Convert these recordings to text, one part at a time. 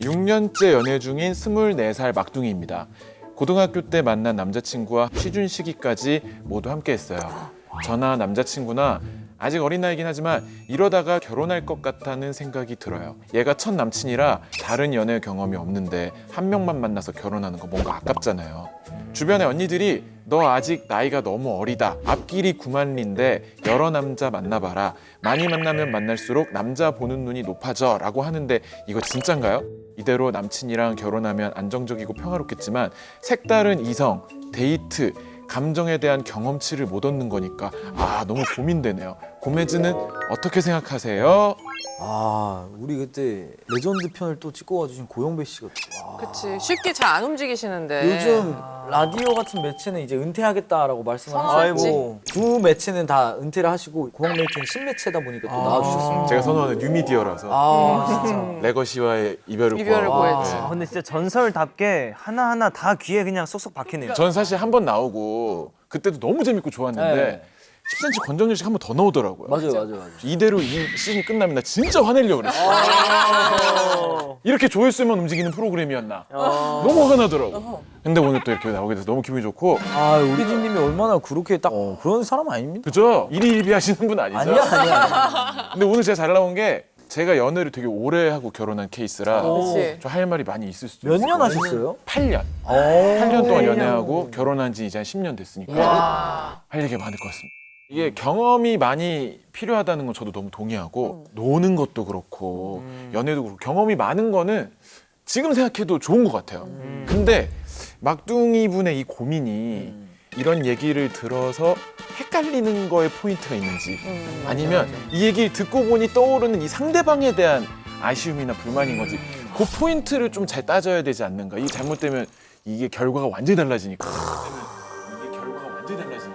6년째 연애 중인 24살 막둥이입니다. 고등학교 때 만난 남자친구와 취준 시기까지 모두 함께 했어요. 저나 남자친구나 아직 어린 나이긴 하지만 이러다가 결혼할 것 같다는 생각이 들어요. 얘가 첫 남친이라 다른 연애 경험이 없는데 한 명만 만나서 결혼하는 거 뭔가 아깝잖아요. 주변에 언니들이 너 아직 나이가 너무 어리다. 앞길이 9만리인데 여러 남자 만나봐라. 많이 만나면 만날수록 남자 보는 눈이 높아져 라고 하는데 이거 진짠가요? 이대로 남친이랑 결혼하면 안정적이고 평화롭겠지만 색다른 이성, 데이트, 감정에 대한 경험치를 못 얻는 거니까 너무 고민되네요. 고매즈는 어떻게 생각하세요? 우리 그때 레전드 편을 또 찍고 와주신 고영배 씨가 그치. 쉽게 잘 안 움직이시는데. 요즘 라디오 같은 매체는 이제 은퇴하겠다라고 말씀을 선언했지. 하시고 두 매체는 다 은퇴를 하시고 고영배 씨는 신매체다 보니까 또 나와주셨습니다. 제가 선호하는 뉴미디어라서 진짜. 레거시와의 이별을 이별을 구하고. 구했지. 네. 근데 진짜 전설답게 하나하나 다 귀에 그냥 쏙쏙 박히네요. 전 사실 한 번 나오고 그때도 너무 재밌고 좋았는데 네. 10cm 권정열 씨가 한 번 더 나오더라고요. 맞아요. 이대로 이 시즌이 끝나면 나 진짜 화내려고 그랬어요. 이렇게 조회수만 움직이는 프로그램이었나. 너무 화가 나더라고. 근데 오늘 또 이렇게 나오게 돼서 너무 기분이 좋고. 우리 PD님이 얼마나 그렇게 딱 그런 사람 아닙니까? 그죠? 일희일비 하시는 분 아니죠? 아니야. 근데 오늘 제가 잘 나온 게 제가 연애를 되게 오래 하고 결혼한 케이스라 그치. 저 할 말이 많이 있을 수도 몇 있어요. 년 하셨어요? 8년. 8년 동안 연애하고 결혼한 지 이제 한 10년 됐으니까 할 얘기가 많을 것 같습니다. 이게 경험이 많이 필요하다는 건 저도 너무 동의하고 노는 것도 그렇고 연애도 그렇고 경험이 많은 거는 지금 생각해도 좋은 것 같아요. 근데 막둥이 분의 이 고민이 이런 얘기를 들어서 헷갈리는 거에 포인트가 있는지 아니면 이 얘기를 듣고 보니 떠오르는 이 상대방에 대한 아쉬움이나 불만인 거지 그 포인트를 좀 잘 따져야 되지 않는가. 이게 잘못되면 이게 결과가 완전히 달라지니까.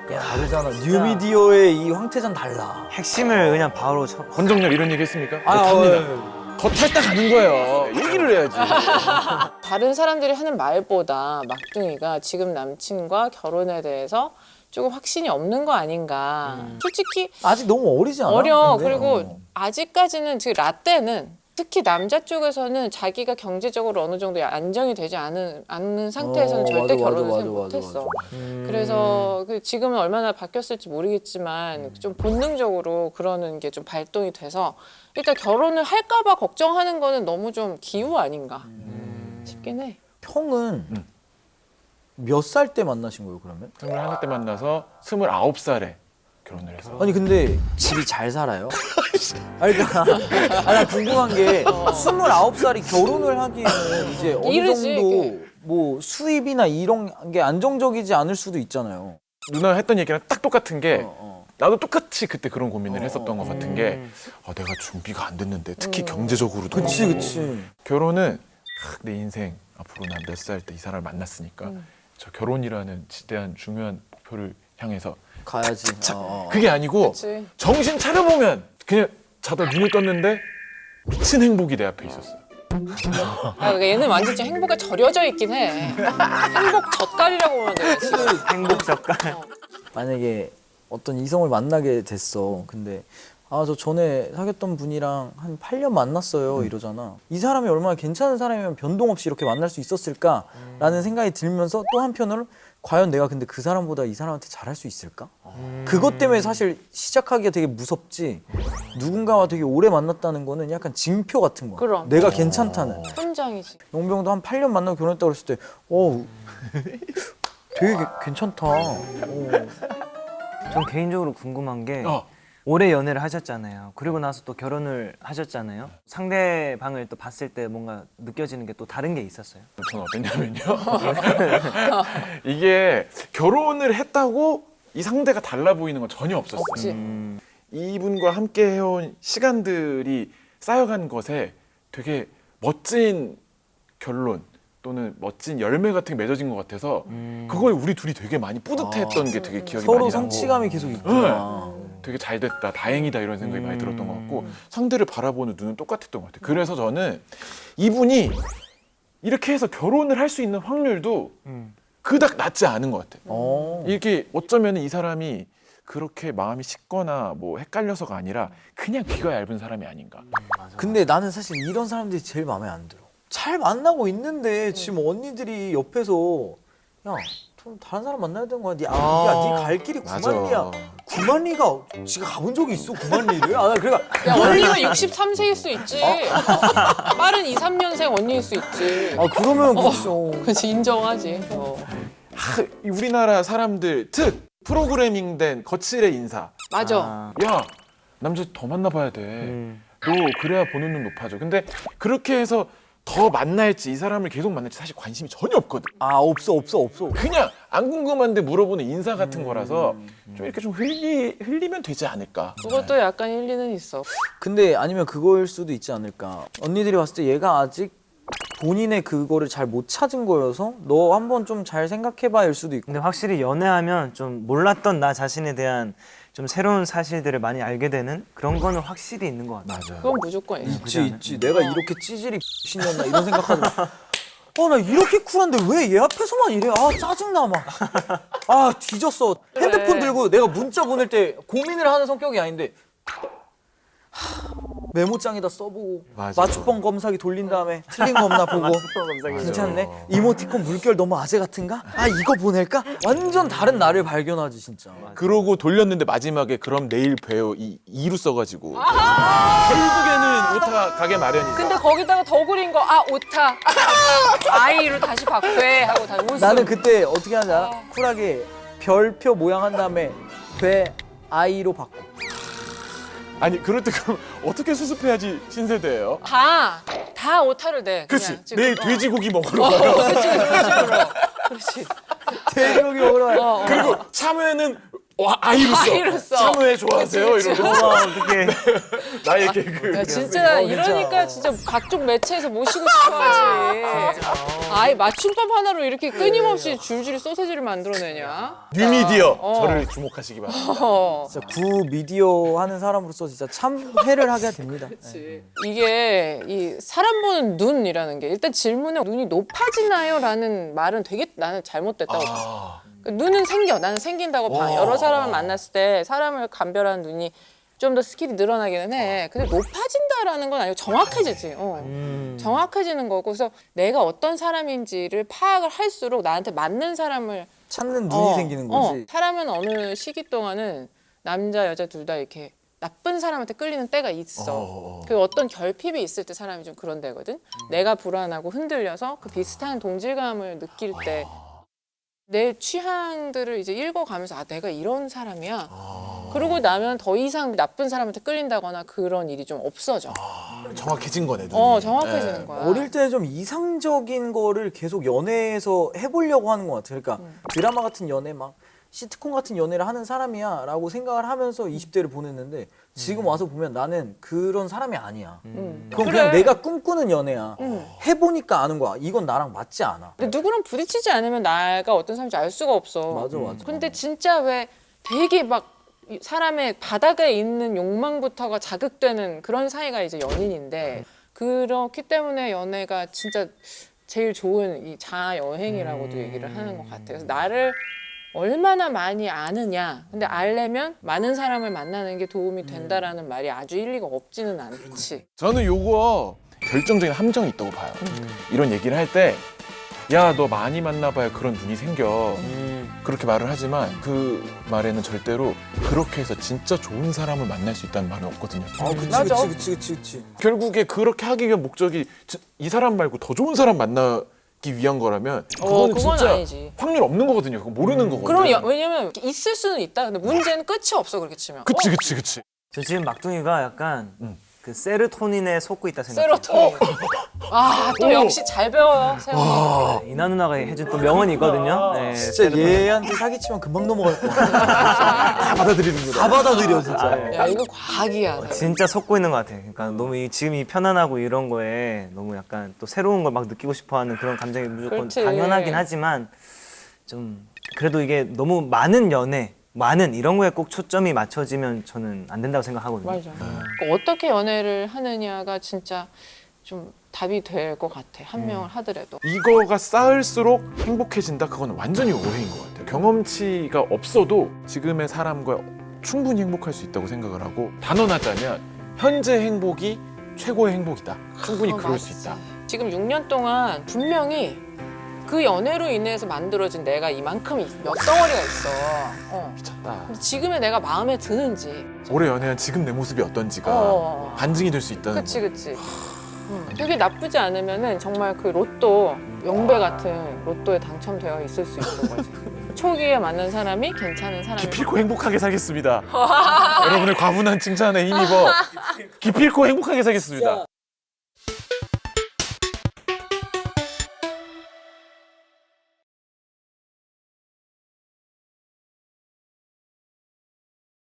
다르잖아. 뉴미디어의 이 황태자는 달라. 핵심을 그냥 바로 권정열 이런 얘기 했습니까? 아, 탑니다. 더 탈딱 가는 거예요. 얘기를 해야지. 다른 사람들이 하는 말보다 막둥이가 지금 남친과 결혼에 대해서 조금 확신이 없는 거 아닌가. 솔직히 아직 너무 어리지 않아? 어려. 근데? 그리고 아직까지는 지금 라떼는 특히 남자 쪽에서는 자기가 경제적으로 어느 정도 안정이 되지 않는 상태에서는 절대 결혼을 생각 못했어. 그래서 지금은 얼마나 바뀌었을지 모르겠지만 좀 본능적으로 그러는 게 좀 발동이 돼서 일단 결혼을 할까봐 걱정하는 거는 너무 좀 기우 아닌가 싶긴 해. 형은 몇 살 때 만나신 거예요, 그러면? 21살 때 만나서 29살에 결혼을 해서. 아니 근데 집이 잘 살아요? 그러니까 나 궁금한 게 29살이 결혼을 하기에는 이제 어느 이르지, 정도 뭐 수입이나 이런 게 안정적이지 않을 수도 있잖아요. 누나가 했던 얘기랑 딱 똑같은 게 나도 똑같이 그때 그런 고민을 했었던 것 같은 게 내가 준비가 안 됐는데 특히 경제적으로도 그치. 결혼은 내 인생 앞으로 난 몇 살 때 이 사람을 만났으니까 저 결혼이라는 지대한 중요한 목표를 향해서 가야지. 그게 아니고 그치. 정신 차려보면 그냥 자다 눈을 떴는데 미친 행복이 내 앞에 있었어요. 그러니까 얘는 완전 지금 행복에 절여져 있긴 해. 행복 젓갈이라고 보면 돼. 지금. 행복 젓갈. 만약에 어떤 이성을 만나게 됐어. 근데 저 전에 사귀었던 분이랑 한 8년 만났어요 이러잖아. 이 사람이 얼마나 괜찮은 사람이면 변동 없이 이렇게 만날 수 있었을까라는 생각이 들면서 또 한편으로는 과연 내가 근데 그 사람보다 이 사람한테 잘할 수 있을까? 그것 때문에 사실 시작하기가 되게 무섭지. 누군가와 되게 오래 만났다는 거는 약간 징표 같은 거야. 그럼. 내가 괜찮다는. 혼장이지. 용병도 한 8년 만나고 결혼했다고 그랬을 때 되게 괜찮다. 전 개인적으로 궁금한 게 어. 오래 연애를 하셨잖아요. 그리고 나서 또 결혼을 하셨잖아요. 상대방을 또 봤을 때 뭔가 느껴지는 게 또 다른 게 있었어요. 저는 어땠냐면요. 이게 결혼을 했다고 이 상대가 달라 보이는 건 전혀 없었어요. 없지. 이분과 함께 해온 시간들이 쌓여간 것에 되게 멋진 결론 또는 멋진 열매 같은 게 맺어진 것 같아서 그거에 우리 둘이 되게 많이 뿌듯했던 게 되게 기억이 서로 많이 나고 성취감이 계속 있구나. 되게 잘 됐다, 다행이다 이런 생각이 많이 들었던 것 같고 상대를 바라보는 눈은 똑같았던 것 같아요. 그래서 저는 이분이 이렇게 해서 결혼을 할 수 있는 확률도 그닥 낮지 않은 것 같아요. 이렇게 어쩌면 이 사람이 그렇게 마음이 식거나 뭐 헷갈려서가 아니라 그냥 귀가 얇은 사람이 아닌가. 근데 나는 사실 이런 사람들이 제일 마음에 안 들어. 잘 만나고 있는데 지금 언니들이 옆에서 야, 좀 다른 사람 만나야 되는 거야. 야, 네 갈 길이 맞아. 9만 리야. 9만 리가 지가 가본 적이 있어. 9만 리를? 아, 나 그러니까 야, 언니가 63세일 수 있지. 빠른 2, 3년생 언니일 수 있지. 아, 그러면 그렇죠. 그렇지, 인정하지. 우리나라 사람들 특 프로그래밍된 거칠의 인사. 맞아. 야, 남자 더 만나봐야 돼. 너 그래야 보는 눈 높아져. 근데 그렇게 해서 더 만날지 이 사람을 계속 만날지 사실 관심이 전혀 없거든. 아, 없어. 그냥 안 궁금한데 물어보는 인사 같은 거라서 좀 이렇게 좀 흘리면 되지 않을까. 그것도 약간 일리는 있어. 근데 아니면 그거일 수도 있지 않을까. 언니들이 봤을 때 얘가 아직 본인의 그거를 잘 못 찾은 거여서 너 한번 좀 잘 생각해봐일 수도 있고. 근데 확실히 연애하면 좀 몰랐던 나 자신에 대한 좀 새로운 사실들을 많이 알게 되는 그런 거는 확실히 있는 것 같아요. 맞아. 그건 무조건 있어. 있지. 내가 이렇게 찌질이 신년나 이런 생각하고. 나 이렇게 쿨한데 왜 얘 앞에서만 이래? 아, 짜증나 막. 아, 뒤졌어. 핸드폰 들고 내가 문자 보낼 때 고민을 하는 성격이 아닌데 메모장에다 써보고 맞아. 맞춤법 검사기 돌린 다음에 틀린 거 없나 보고 괜찮네? 이모티콘 물결 너무 아재 같은가? 아, 이거 보낼까? 완전 다른 나를 발견하지 진짜. 그러고 돌렸는데 마지막에 그럼 내일 봬요 이 2루 써가지고 결국에는 오타 가게 마련이죠. 근데 거기다가 더 그린 거, 오타. 아이로 다시 바꿔 하고 다 웃음. 나는 그때 어떻게 하는지 알아? 쿨하게 별표 모양 한 다음에 돼 아이로 바꿔. 아니 그럴 때 그럼 어떻게 수습해야지 신세대예요? 다 오타를 내. 그렇지. 그냥 지금. 내일 돼지고기 먹으러 가요. 그렇지, 그런 식으로. 그렇지. 돼지고기 먹으러 가요. 그리고 참외는 아이로 써. 참외 좋아하세요? 그치, 그치. 이러면서 어떻게 나의 개그. 야, 진짜 이러니까 진짜 각종 매체에서 모시고 싶어하지. 아이 맞춤법 하나로 이렇게 끊임없이 줄줄이 소세지를 만들어내냐? 뉴미디어 저를 주목하시기 바랍니다. 진짜 구 미디어 하는 사람으로서 진짜 참회를 하게 됩니다. 네. 이게 이 사람 보는 눈이라는 게 일단 질문에 눈이 높아지나요?라는 말은 되게 나는 잘못됐다고 봐. 눈은 생겨. 나는 생긴다고 봐. 여러 사람을 만났을 때 사람을 감별하는 눈이 좀 더 스킬이 늘어나기는 해. 근데 높아진다라는 건 아니고 정확해지지. 정확해지는 거고. 그래서 내가 어떤 사람인지를 파악을 할수록 나한테 맞는 사람을 찾는 눈이 생기는 거지. 사람은 어느 시기 동안은 남자 여자 둘 다 이렇게 나쁜 사람한테 끌리는 때가 있어. 그 어떤 결핍이 있을 때 사람이 좀 그런 데거든. 내가 불안하고 흔들려서 그 비슷한 동질감을 느낄 때 내 취향들을 이제 읽어가면서 내가 이런 사람이야. 그러고 나면 더 이상 나쁜 사람한테 끌린다거나 그런 일이 좀 없어져. 정확해진 거네. 눈이. 정확해지는 거야. 어릴 때 좀 이상적인 거를 계속 연애에서 해보려고 하는 것 같아. 그러니까 드라마 같은 연애 막 시트콤 같은 연애를 하는 사람이야 라고 생각을 하면서 20대를 보냈는데 지금 와서 보면 나는 그런 사람이 아니야. 그건 그냥 내가 꿈꾸는 연애야. 해보니까 아는 거야. 이건 나랑 맞지 않아. 근데 누구랑 부딪히지 않으면 나가 어떤 사람인지 알 수가 없어. 맞아. 근데 진짜 왜 되게 막 사람의 바닥에 있는 욕망부터가 자극되는 그런 사이가 이제 연인인데 그렇기 때문에 연애가 진짜 제일 좋은 이 자아 여행이라고도 얘기를 하는 것 같아요. 그래서 나를 얼마나 많이 아느냐. 근데 알려면 많은 사람을 만나는 게 도움이 된다라는 말이 아주 일리가 없지는 않지. 저는 요거 결정적인 함정이 있다고 봐요. 이런 얘기를 할 때 야, 너 많이 만나봐야 그런 눈이 생겨. 그렇게 말을 하지만 그 말에는 절대로 그렇게 해서 진짜 좋은 사람을 만날 수 있다는 말은 없거든요. 그치. 결국에 그렇게 하기 위한 목적이 이 사람 말고 더 좋은 사람 만나기 위한 거라면 그거는 그건 진짜 아니지. 확률 없는 거거든요. 그거 모르는 거거든요. 그럼 왜냐면 있을 수는 있다. 근데 문제는 끝이 없어 그렇게 치면. 그치. 저 지금 막둥이가 약간 그 세로토닌에 속고 있다 생각해요. 세로토닌. 또 역시 잘 배워요. 세로토닌. 네, 이나 누나가 해준 또 명언이 있거든요. 네, 진짜 얘한테 사기치면 금방 넘어갈 거야. 다 받아들이는구나. 다 받아들여 진짜. 야 이거 과학이야. 진짜 속고 있는 것 같아요. 그러니까 너무 지금 이 편안하고 이런 거에 너무 약간 또 새로운 걸 막 느끼고 싶어하는 그런 감정이 무조건 그렇지. 당연하긴 하지만 좀 그래도 이게 너무 많은 연애, 많은 이런 거에 꼭 초점이 맞춰지면 저는 안 된다고 생각하거든요. 맞아. 그러니까 어떻게 연애를 하느냐가 진짜 좀 답이 될 것 같아. 한 명을 하더라도. 이거가 쌓을수록 행복해진다? 그건 완전히 오해인 것 같아요. 경험치가 없어도 지금의 사람과 충분히 행복할 수 있다고 생각을 하고 단언하자면 현재 행복이 최고의 행복이다. 충분히 그럴 수 있다. 지금 6년 동안 분명히 그 연애로 인해서 만들어진 내가 이만큼 몇 덩어리가 있어. 미쳤다. 근데 지금의 내가 마음에 드는지. 오래 연애한 지금 내 모습이 어떤지가 어. 반증이 될 수 있다는 그치 거. 그치. 그게 나쁘지 않으면은 정말 그 로또 영배 같은 로또에 당첨되어 있을 수 있는 거지. 초기에 만난 사람이 괜찮은 사람이. 기필코 행복하게 살겠습니다. 여러분의 과분한 칭찬에 힘입어 기필코 행복하게 살겠습니다.